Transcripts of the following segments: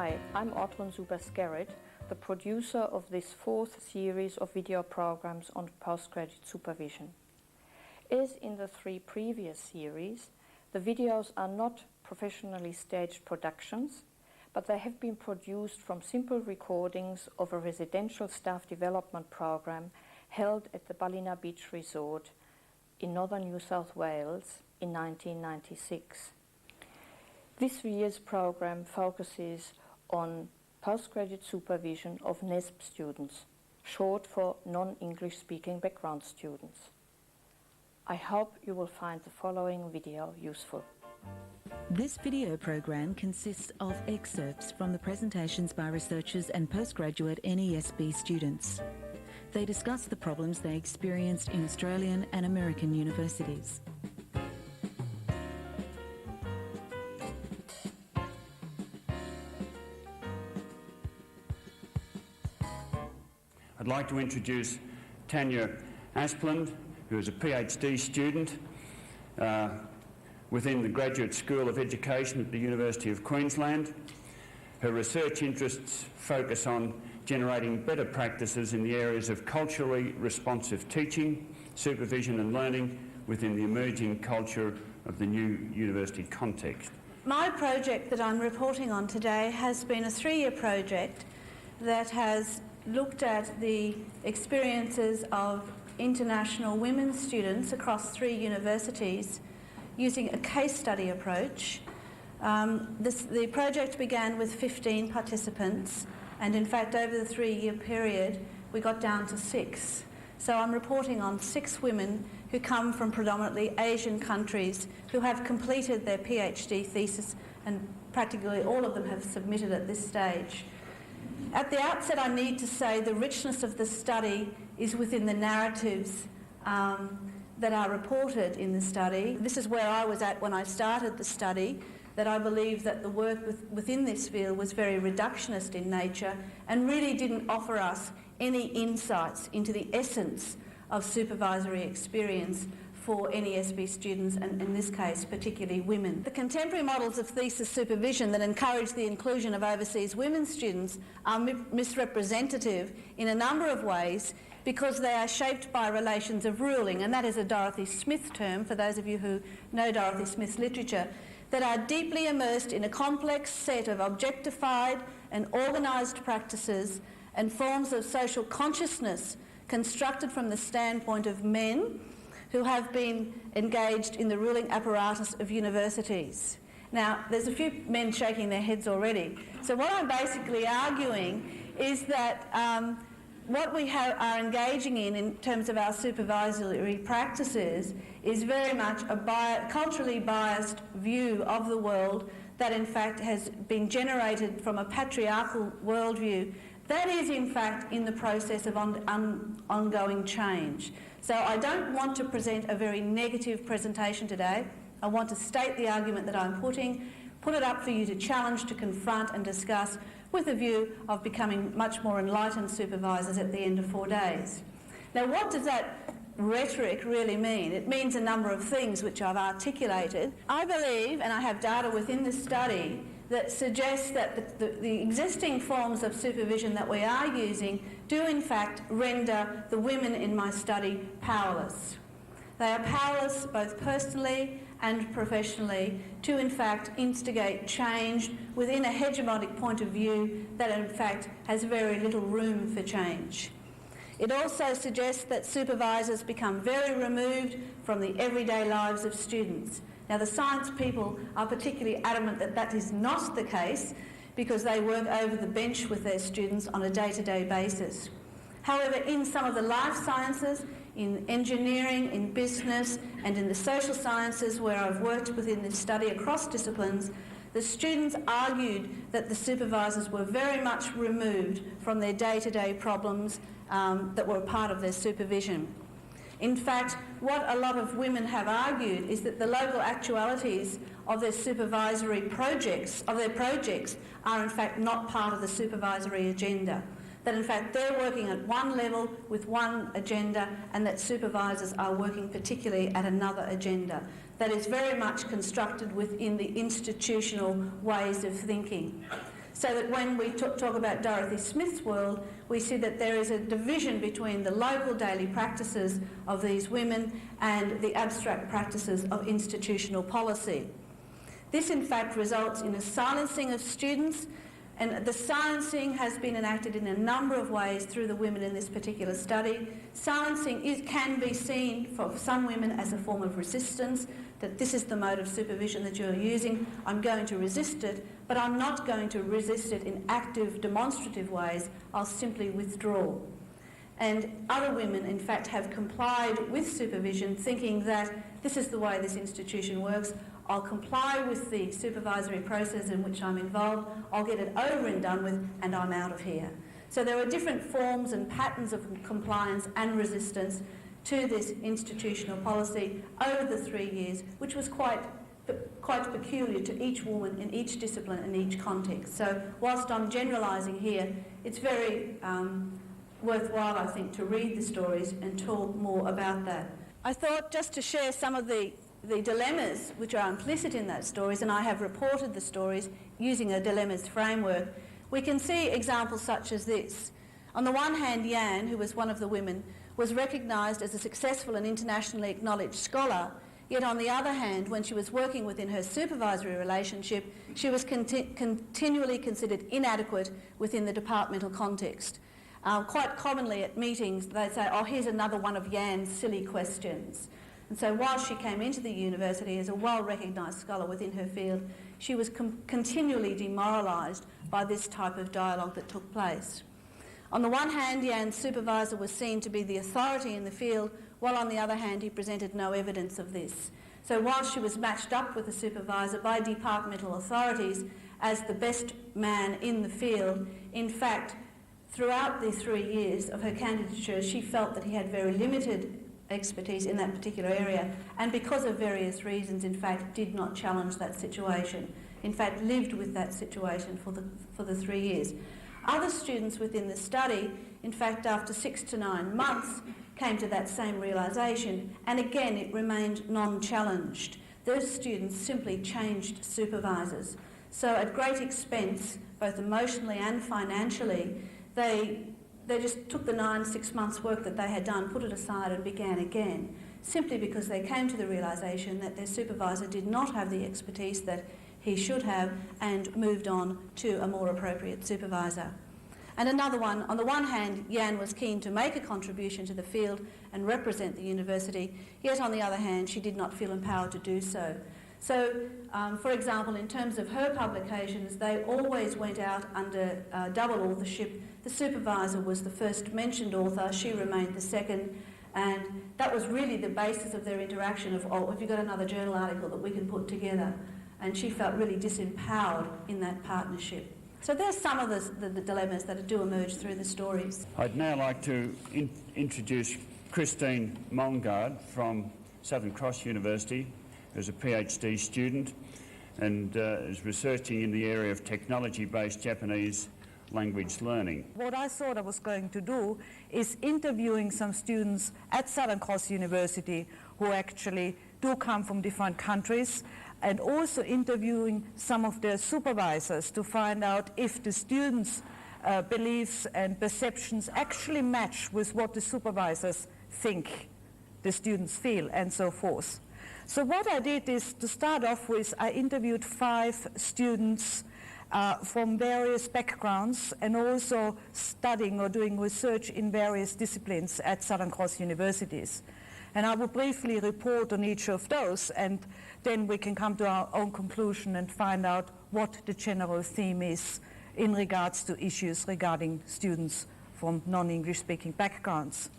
Hi, I'm Zuber-Skerritt, the producer of this fourth series of video programs on postgraduate supervision. As in the three previous series, the videos are not professionally staged productions, but they have been produced from simple recordings of a residential staff development program held at the Ballina Beach Resort in northern New South Wales in 1996. This year's program focuses on postgraduate supervision of NESB students, short for non-English speaking background students. I hope you will find the following video useful. This video program consists of excerpts from the presentations by researchers and postgraduate NESB students. They discuss the problems they experienced in Australian and American universities. I'd like to introduce Tanya Asplund, who is a PhD student within the Graduate School of Education at the University of Queensland. Her research interests focus on generating better practices in the areas of culturally responsive teaching, supervision and learning within the emerging culture of the new university context. My project that I'm reporting on today has been a 3-year project that has looked at the experiences of international women students across 3 universities using a case study approach. The project began with 15 participants, and in fact over the 3-year period we got down to 6. So I'm reporting on 6 women who come from predominantly Asian countries who have completed their PhD thesis, and practically all of them have submitted at this stage. At the outset, I need to say the richness of the study is within the narratives that are reported in the study. This is where I was at when I started the study, that I believe that the work within this field was very reductionist in nature and really didn't offer us any insights into the essence of supervisory experience for NESB students, and in this case particularly women. The contemporary models of thesis supervision that encourage the inclusion of overseas women students are misrepresentative in a number of ways because they are shaped by relations of ruling, and that is a Dorothy Smith term for those of you who know Dorothy Smith's literature, that are deeply immersed in a complex set of objectified and organised practices and forms of social consciousness constructed from the standpoint of men who have been engaged in the ruling apparatus of universities. Now, there's a few men shaking their heads already. So what I'm basically arguing is that what we are engaging in terms of our supervisory practices is very much a culturally biased view of the world that in fact has been generated from a patriarchal worldview that is in fact in the process of ongoing change. So I don't want to present a very negative presentation today. I want to state the argument that I'm put it up for you to challenge, to confront and discuss with a view of becoming much more enlightened supervisors at the end of 4 days. Now, what does that rhetoric really mean? It means a number of things which I've articulated. I believe, and I have data within the study, that suggests that the existing forms of supervision that we are using do in fact render the women in my study powerless. They are powerless both personally and professionally to in fact instigate change within a hegemonic point of view that in fact has very little room for change. It also suggests that supervisors become very removed from the everyday lives of students. Now, the science people are particularly adamant that that is not the case because they work over the bench with their students on a day-to-day basis. However, in some of the life sciences, in engineering, in business, and in the social sciences where I've worked within this study across disciplines, the students argued that the supervisors were very much removed from their day-to-day problems that were part of their supervision. In fact, what a lot of women have argued is that the local actualities of their supervisory projects, are in fact not part of the supervisory agenda. That in fact they're working at one level with one agenda and that supervisors are working particularly at another agenda. That is very much constructed within the institutional ways of thinking. So that when we talk about Dorothy Smith's world, we see that there is a division between the local daily practices of these women and the abstract practices of institutional policy. This in fact results in a silencing of students, and the silencing has been enacted in a number of ways through the women in this particular study. Silencing can be seen for some women as a form of resistance, that this is the mode of supervision that you're using, I'm going to resist it, but I'm not going to resist it in active, demonstrative ways, I'll simply withdraw. And other women, in fact, have complied with supervision, thinking that this is the way this institution works, I'll comply with the supervisory process in which I'm involved, I'll get it over and done with, and I'm out of here. So there are different forms and patterns of compliance and resistance to this institutional policy over the 3 years, which was quite peculiar to each woman in each discipline and each context. So whilst I'm generalising here, it's very worthwhile, I think, to read the stories and talk more about that. I thought just to share some of the dilemmas which are implicit in those stories, and I have reported the stories using a dilemmas framework, we can see examples such as this. On the one hand, Jan, who was one of the women, was recognised as a successful and internationally acknowledged scholar, yet on the other hand, when she was working within her supervisory relationship, she was continually considered inadequate within the departmental context. Quite commonly at meetings, they'd say, oh, here's another one of Jan's silly questions. And so while she came into the university as a well-recognised scholar within her field, she was continually demoralised by this type of dialogue that took place. On the one hand, Jan's supervisor was seen to be the authority in the field, while on the other hand he presented no evidence of this. So while she was matched up with the supervisor by departmental authorities as the best man in the field, in fact, throughout the 3 years of her candidature, she felt that he had very limited expertise in that particular area, and because of various reasons, in fact, did not challenge that situation. In fact, lived with that situation for the 3 years. Other students within the study, in fact, after 6 to 9 months, came to that same realisation, and again it remained non-challenged. Those students simply changed supervisors. So at great expense, both emotionally and financially, they just took the 6 months work that they had done, put it aside and began again, simply because they came to the realisation that their supervisor did not have the expertise that he should have, and moved on to a more appropriate supervisor. And another one, on the one hand, Jan was keen to make a contribution to the field and represent the university, yet on the other hand, she did not feel empowered to do so. So, for example, in terms of her publications, they always went out under double authorship. The supervisor was the first mentioned author, she remained the second, and that was really the basis of their interaction of, oh, have you got another journal article that we can put together? And she felt really disempowered in that partnership. So there's some of the dilemmas that do emerge through the stories. I'd now like to introduce Christine Maingard from Southern Cross University, who's a PhD student and is researching in the area of technology-based Japanese language learning. What I thought I was going to do is interviewing some students at Southern Cross University who actually do come from different countries, and also interviewing some of their supervisors to find out if the students' beliefs and perceptions actually match with what the supervisors think the students feel, and so forth. So what I did is, to start off with, I interviewed 5 students from various backgrounds and also studying or doing research in various disciplines at Southern Cross Universities. And I will briefly report on each of those, and then we can come to our own conclusion and find out what the general theme is in regards to issues regarding students from non-English speaking backgrounds.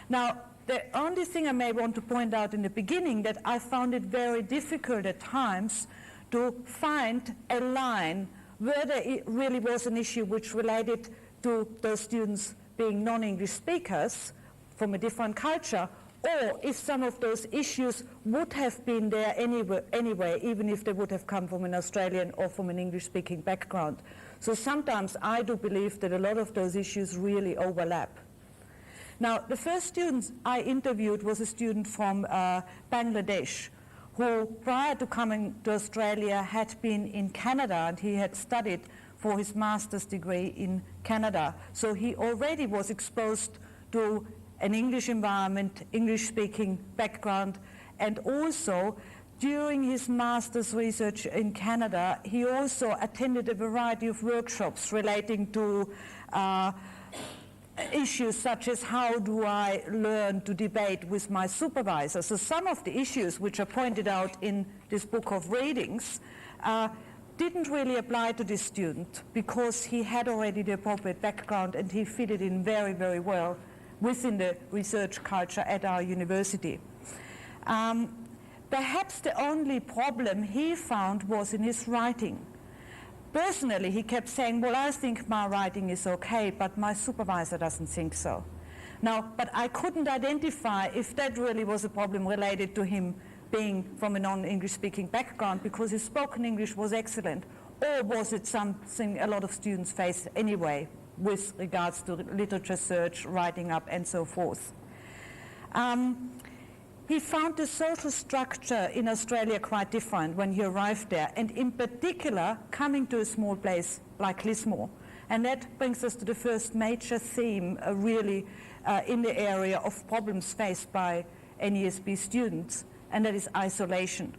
Now, the only thing I may want to point out in the beginning, that I found it very difficult at times to find a line where there really was an issue which related to those students being non-English speakers from a different culture, or if some of those issues would have been there anyway, even if they would have come from an Australian or from an English-speaking background. So sometimes I do believe that a lot of those issues really overlap. Now, the first student I interviewed was a student from Bangladesh, who prior to coming to Australia had been in Canada, and he had studied for his master's degree in Canada. So he already was exposed to an English environment, English-speaking background, and also during his master's research in Canada, he also attended a variety of workshops relating to issues such as how do I learn to debate with my supervisor. So some of the issues which are pointed out in this book of readings didn't really apply to this student because he had already the appropriate background and he fitted in very, very well within the research culture at our university. Perhaps the only problem he found was in his writing. Personally, he kept saying, well, I think my writing is okay, but my supervisor doesn't think so. Now, but I couldn't identify if that really was a problem related to him being from a non-English speaking background because his spoken English was excellent, or was it something a lot of students face anyway with regards to literature search, writing up, and so forth. He found the social structure in Australia quite different when he arrived there, and in particular coming to a small place like Lismore. And that brings us to the first major theme really in the area of problems faced by NESB students, and that is isolation.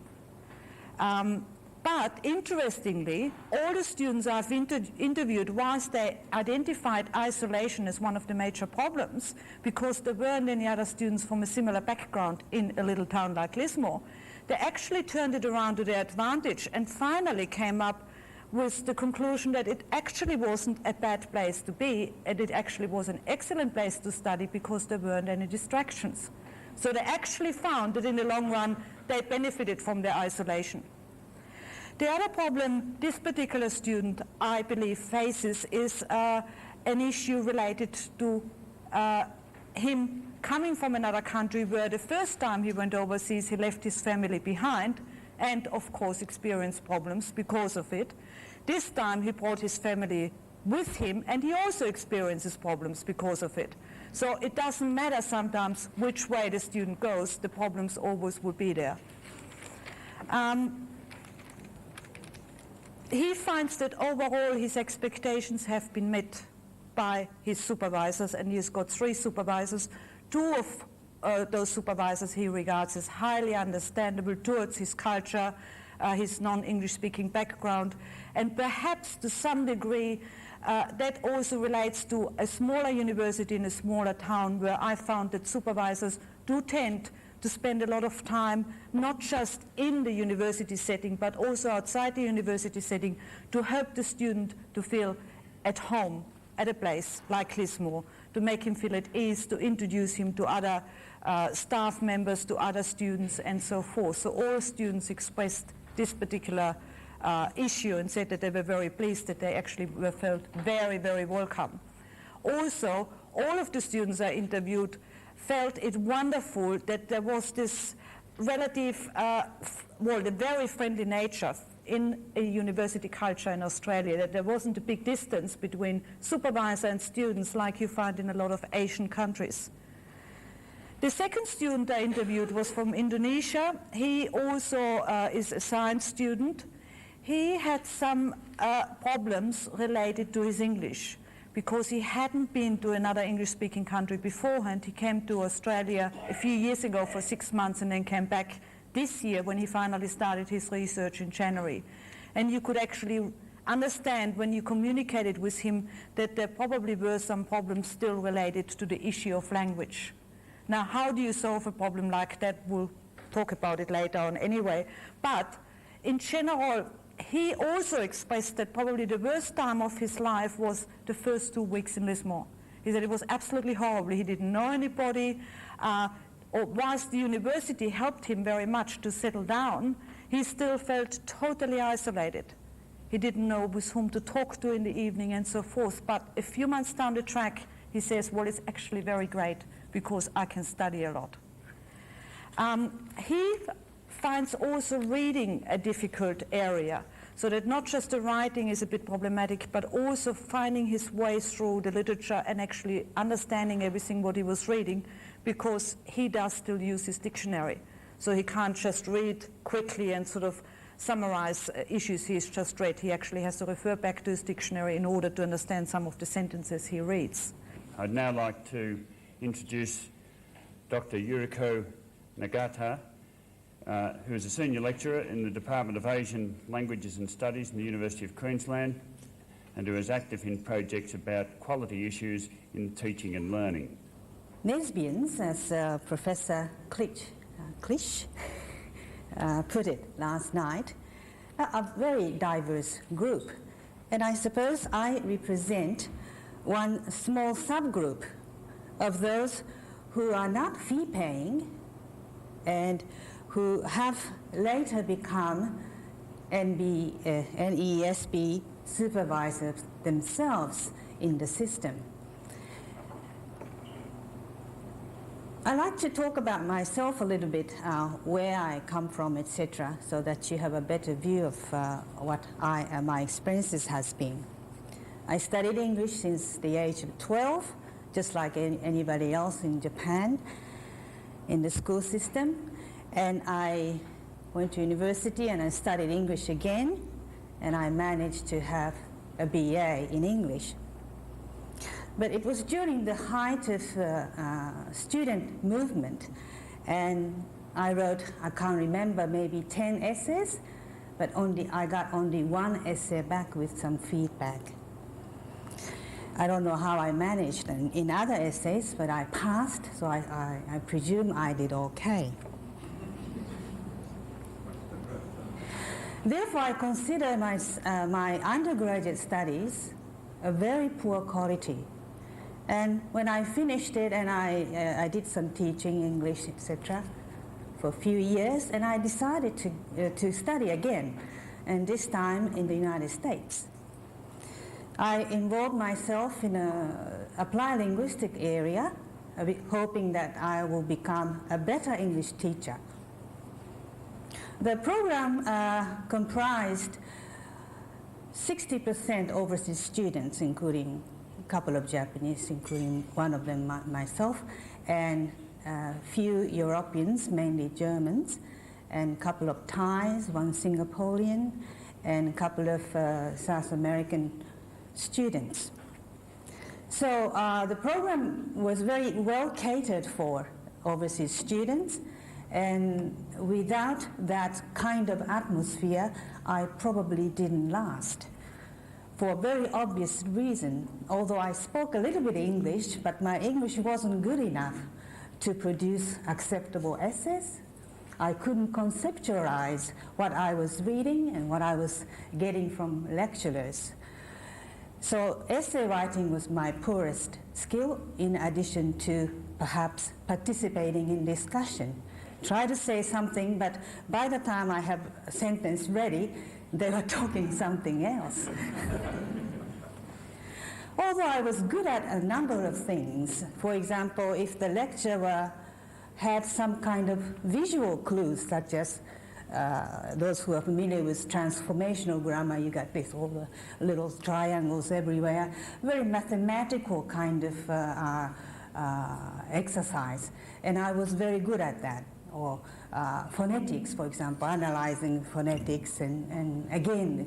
But interestingly, all the students I've interviewed, whilst they identified isolation as one of the major problems, because there weren't any other students from a similar background in a little town like Lismore, they actually turned it around to their advantage and finally came up with the conclusion that it actually wasn't a bad place to be, and it actually was an excellent place to study because there weren't any distractions. So they actually found that in the long run, they benefited from their isolation. The other problem this particular student, I believe, faces is an issue related to him coming from another country where the first time he went overseas, he left his family behind and, of course, experienced problems because of it. This time he brought his family with him and he also experiences problems because of it. So it doesn't matter sometimes which way the student goes, the problems always will be there. He finds that overall his expectations have been met by his supervisors, and he's got 3 supervisors. 2 of those supervisors he regards as highly understandable towards his culture, his non-English speaking background, and perhaps to some degree that also relates to a smaller university in a smaller town where I found that supervisors do tend to spend a lot of time, not just in the university setting, but also outside the university setting, to help the student to feel at home at a place like Lismore, to make him feel at ease, to introduce him to other staff members, to other students, and so forth. So all students expressed this particular issue and said that they were very pleased that they actually were felt very, very welcome. Also, all of the students I interviewed felt it wonderful that there was this relative, the very friendly nature in a university culture in Australia, that there wasn't a big distance between supervisor and students like you find in a lot of Asian countries. The second student I interviewed was from Indonesia. He also is a science student. He had some problems related to his English, because he hadn't been to another English-speaking country beforehand. He came to Australia a few years ago for 6 months and then came back this year when he finally started his research in January. And you could actually understand when you communicated with him that there probably were some problems still related to the issue of language. Now, how do you solve a problem like that? We'll talk about it later on anyway. But in general, he also expressed that probably the worst time of his life was the first 2 weeks in Lismore. He said it was absolutely horrible. He didn't know anybody. Whilst the university helped him very much to settle down, he still felt totally isolated. He didn't know with whom to talk to in the evening and so forth. But a few months down the track, he says, well, it's actually very great because I can study a lot. He finds also reading a difficult area, so that not just the writing is a bit problematic, but also finding his way through the literature and actually understanding everything what he was reading, because he does still use his dictionary. So he can't just read quickly and sort of summarize issues he's just read. He actually has to refer back to his dictionary in order to understand some of the sentences he reads. I'd now like to introduce Dr. Uriko Nagata, who is a senior lecturer in the Department of Asian Languages and Studies in the University of Queensland, and who is active in projects about quality issues in teaching and learning. Lesbians, as Professor Clich put it last night, are a very diverse group. And I suppose I represent one small subgroup of those who are not fee-paying and who have later become NESB supervisors themselves in the system. I like to talk about myself a little bit, where I come from, etc., so that you have a better view of what my experiences has been. I studied English since the age of 12, just like anybody else in Japan, in the school system. And I went to university and I studied English again, and I managed to have a BA in English. But it was during the height of student movement, and I wrote, I can't remember, maybe 10 essays, but I got only one essay back with some feedback. I don't know how I managed in other essays, but I passed, so I presume I did okay. Therefore, I consider my undergraduate studies a very poor quality. And when I finished it, and I did some teaching English, etc., for a few years, and I decided to study again, and this time in the United States. I involved myself in an applied linguistic area, hoping that I will become a better English teacher. The program comprised 60% overseas students, including a couple of Japanese, including one of them myself, and a few Europeans, mainly Germans, and a couple of Thais, one Singaporean, and a couple of South American students. So the program was very well catered for overseas students, and without that kind of atmosphere, I probably didn't last. For a very obvious reason, although I spoke a little bit English, but my English wasn't good enough to produce acceptable essays. I couldn't conceptualize what I was reading and what I was getting from lecturers. So essay writing was my poorest skill, in addition to perhaps participating in discussion. Try to say something, but by the time I have a sentence ready, they were talking something else. Although I was good at a number of things, for example, if the lecturer had some kind of visual clues, such as those who are familiar with transformational grammar, you got this, all the little triangles everywhere, very mathematical kind of exercise, and I was very good at that. Or phonetics, for example, analyzing phonetics, and again,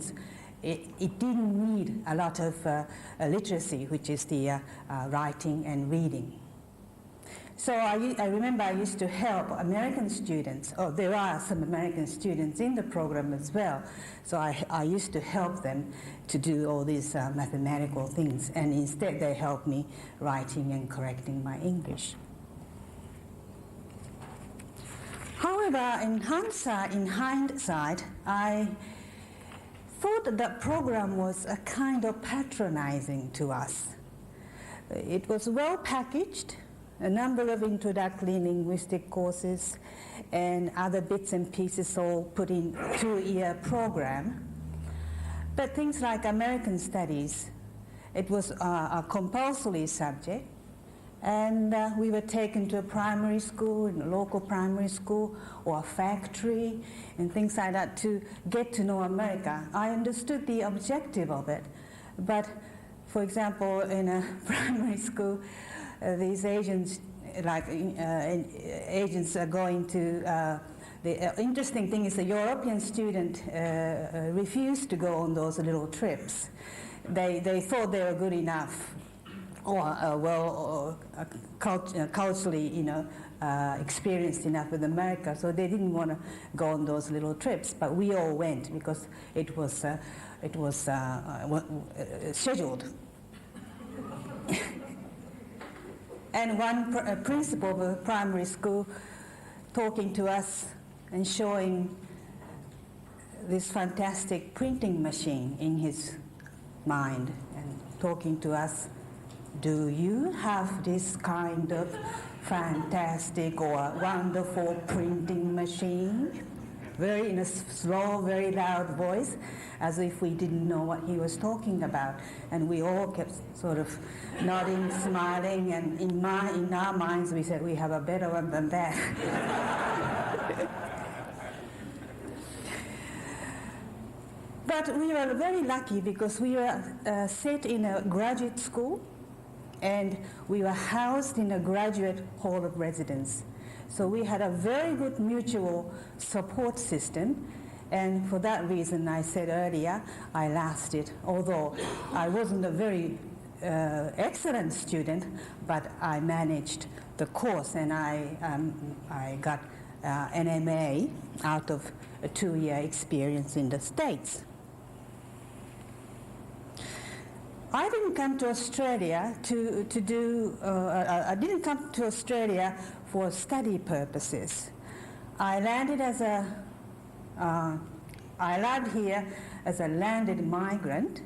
it didn't need a lot of literacy, which is the writing and reading. So I remember I used to help American students. Oh, there are some American students in the program as well. So I used to help them to do all these mathematical things, and instead they helped me writing and correcting my English. However, in hindsight, I thought that the program was a kind of patronizing to us. It was well packaged, a number of introductory linguistic courses and other bits and pieces all put in a 2-year program. But things like American studies, it was a compulsory subject, and we were taken to a primary school, in a local primary school, or a factory, and things like that to get to know America. I understood the objective of it, but for example, in a primary school, these Asians, agents are going to The interesting thing is the European student refused to go on those little trips. They thought they were good enough, or culturally, experienced enough with America, so they didn't want to go on those little trips. But we all went because it was scheduled. And one principal of a primary school talking to us and showing this fantastic printing machine in his mind and talking to us, do you have this kind of fantastic or wonderful printing machine? Very in a slow, very loud voice, as if we didn't know what he was talking about. And we all kept sort of nodding, smiling, and in our minds we said, we have a better one than that. But we were very lucky because we were set in a graduate school and we were housed in a graduate hall of residence. So we had a very good mutual support system, and for that reason I said earlier I lasted, although I wasn't a very excellent student, but I managed the course and I got an MA out of a 2-year experience in the States. I didn't come to Australia I didn't come to Australia for study purposes. I landed here as a landed migrant,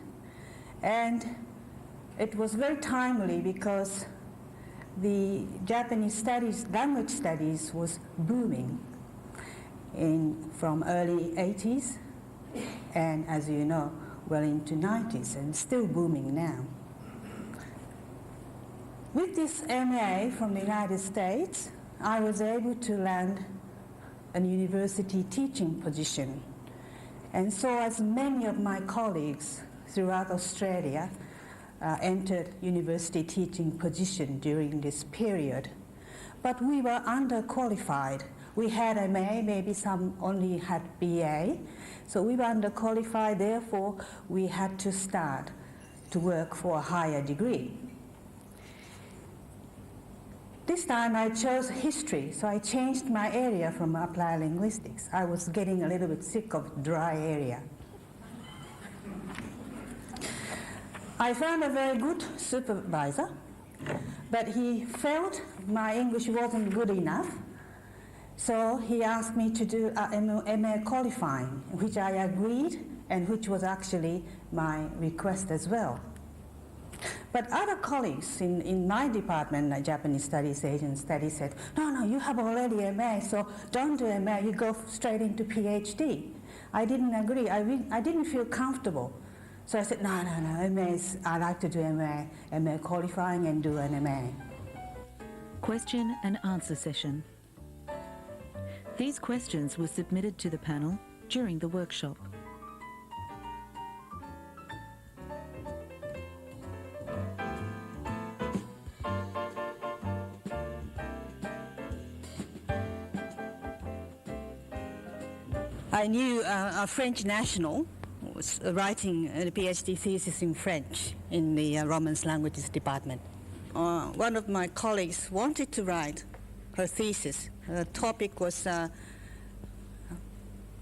and it was very timely because the Japanese studies, language studies was booming from early 80s, and as you know, well into 90s, and still booming now. With this MA from the United States, I was able to land a university teaching position. And so as many of my colleagues throughout Australia entered university teaching position during this period. But we were underqualified. We had MA, maybe some only had BA. So we were underqualified, therefore we had to start to work for a higher degree. This time I chose history, so I changed my area from applied linguistics. I was getting a little bit sick of dry area. I found a very good supervisor, but he felt my English wasn't good enough, so he asked me to do a MA qualifying, which I agreed, and which was actually my request as well. But other colleagues in my department, Japanese Studies, Asian Studies, said, no, you have already MA, so don't do MA, you go straight into PhD. I didn't agree. I didn't feel comfortable. So I said, no, MAs, I like to do MA qualifying and do an MA. Question and answer session. These questions were submitted to the panel during the workshop. I knew a French national was writing a PhD thesis in French in the Romance Languages department. One of my colleagues wanted to write her thesis. The topic was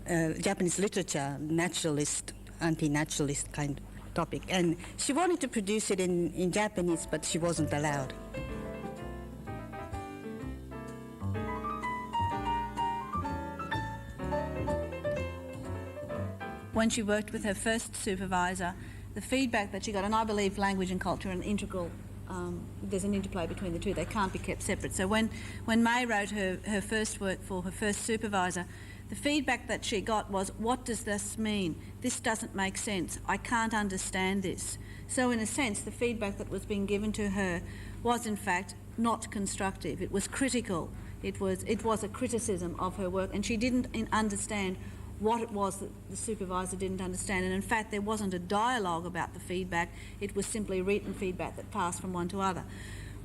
Japanese literature, naturalist, anti-naturalist kind of topic. And she wanted to produce it in Japanese, but she wasn't allowed. When she worked with her first supervisor, the feedback that she got, and I believe language and culture are an integral, there's an interplay between the two, they can't be kept separate. So when May wrote her first work for her first supervisor, the feedback that she got was, what does this mean? This doesn't make sense. I can't understand this. So in a sense, the feedback that was being given to her was in fact not constructive. It was critical. It was a criticism of her work, and she didn't understand what it was that the supervisor didn't understand. And in fact, there wasn't a dialogue about the feedback. It was simply written feedback that passed from one to other.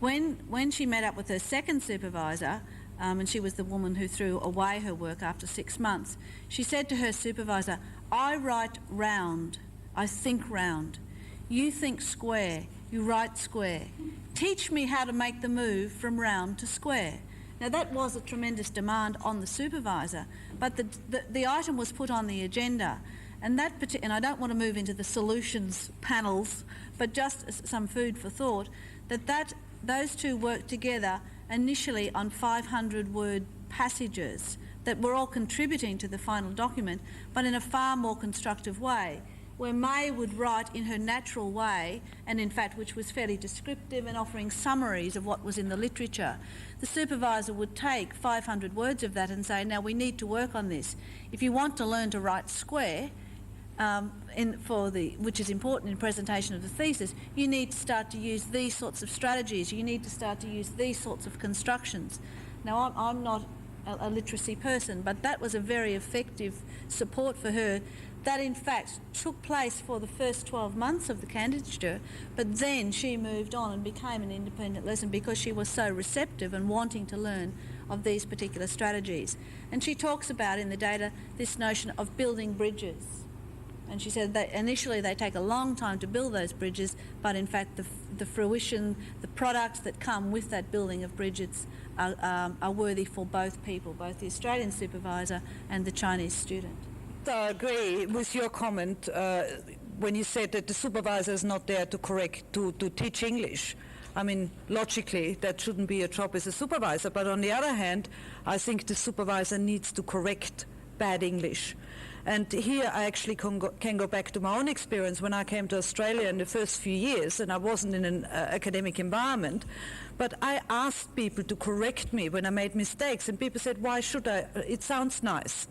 When she met up with her second supervisor, and she was the woman who threw away her work after 6 months. She said to her supervisor, "I write round, I think round. You think square, you write square. Teach me how to make the move from round to square." Now that was a tremendous demand on the supervisor, but the item was put on the agenda, and and I don't want to move into the solutions panels, but just some food for thought, those two worked together initially on 500-word passages that were all contributing to the final document, but in a far more constructive way, where May would write in her natural way, and in fact which was fairly descriptive and offering summaries of what was in the literature. The supervisor would take 500 words of that and say, now we need to work on this. If you want to learn to write square, which is important in presentation of the thesis, you need to start to use these sorts of strategies, you need to start to use these sorts of constructions. Now I'm not a literacy person, but that was a very effective support for her that in fact took place for the first 12 months of the candidature, but then she moved on and became an independent lesson because she was so receptive and wanting to learn of these particular strategies. And she talks about in the data this notion of building bridges. And she said that initially they take a long time to build those bridges, but in fact the fruition, the products that come with that building of bridges are worthy for both people, both the Australian supervisor and the Chinese student. I agree with your comment when you said that the supervisor is not there to teach English. I mean, logically, that shouldn't be a job as a supervisor, but on the other hand, I think the supervisor needs to correct bad English. And here I actually can go back to my own experience when I came to Australia in the first few years, and I wasn't in an academic environment, but I asked people to correct me when I made mistakes, and people said, why should I? It sounds nice.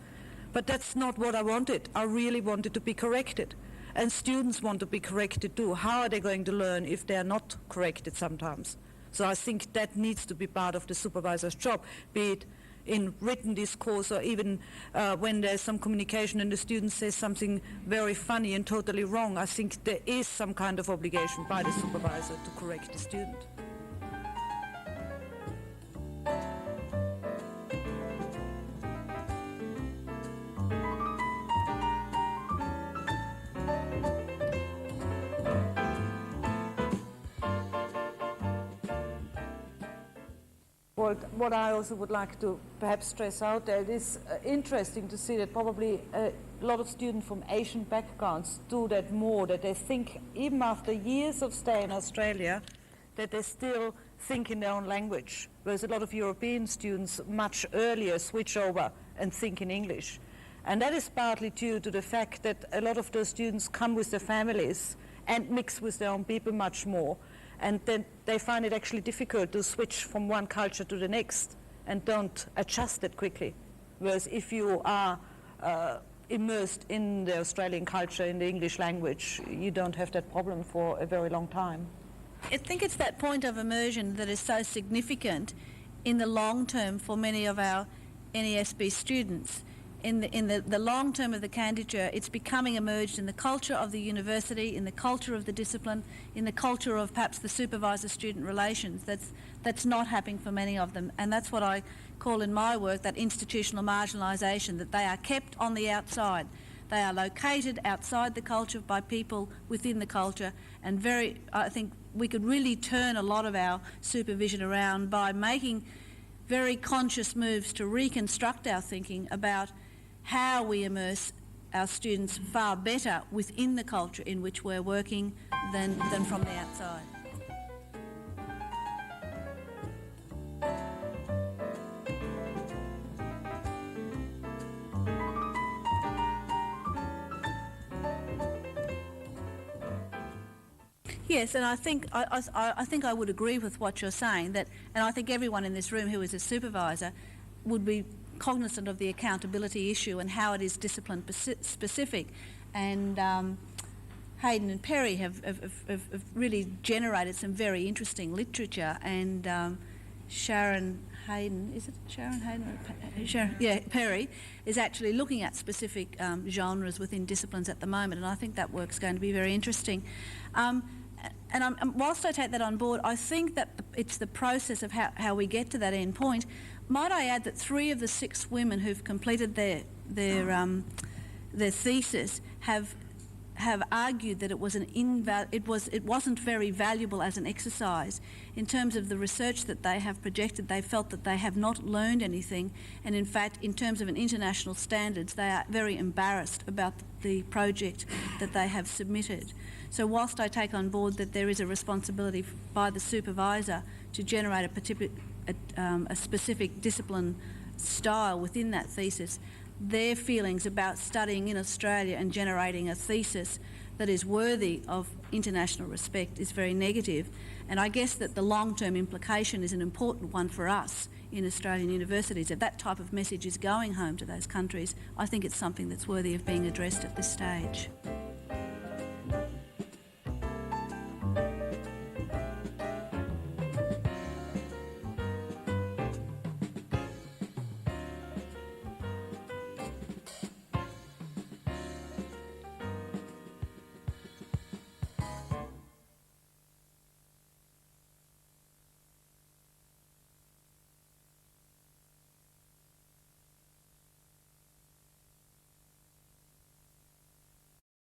But that's not what I wanted. I really wanted to be corrected. And students want to be corrected too. How are they going to learn if they're not corrected sometimes? So I think that needs to be part of the supervisor's job, be it in written discourse or even when there's some communication and the student says something very funny and totally wrong. I think there is some kind of obligation by the supervisor to correct the student. What I also would like to perhaps stress out there, it is interesting to see that probably a lot of students from Asian backgrounds do that more, that they think, even after years of stay in Australia, that they still think in their own language, whereas a lot of European students much earlier switch over and think in English. And that is partly due to the fact that a lot of those students come with their families and mix with their own people much more. And then they find it actually difficult to switch from one culture to the next and don't adjust it quickly. Whereas if you are immersed in the Australian culture, in the English language, you don't have that problem for a very long time. I think it's that point of immersion that is so significant in the long term for many of our NESB students. In the long term of the candidature, it's becoming emerged in the culture of the university, in the culture of the discipline, in the culture of perhaps the supervisor-student relations. That's not happening for many of them, and that's what I call in my work that institutional marginalisation, that they are kept on the outside. They are located outside the culture by people within the culture, and I think we could really turn a lot of our supervision around by making very conscious moves to reconstruct our thinking about how we immerse our students far better within the culture in which we're working than from the outside. Yes, and I think I would agree with what you're saying, that, and I think everyone in this room who is a supervisor would be cognizant of the accountability issue and how it is discipline specific. And Hayden and Perry have really generated some very interesting literature, and Sharon Hayden, is it Sharon Hayden? Perry is actually looking at specific genres within disciplines at the moment, and I think that work's going to be very interesting. And whilst I take that on board, I think that it's the process of how we get to that end point. Might I add that 3 of the 6 women who've completed their thesis have argued that it wasn't very valuable as an exercise. In terms of the research that they have projected, they felt that they have not learned anything, and in fact, in terms of an international standards, they are very embarrassed about the project that they have submitted. So whilst I take on board that there is a responsibility by the supervisor to generate a specific discipline style within that thesis, their feelings about studying in Australia and generating a thesis that is worthy of international respect is very negative. And I guess that the long-term implication is an important one for us in Australian universities. If that type of message is going home to those countries, I think it's something that's worthy of being addressed at this stage.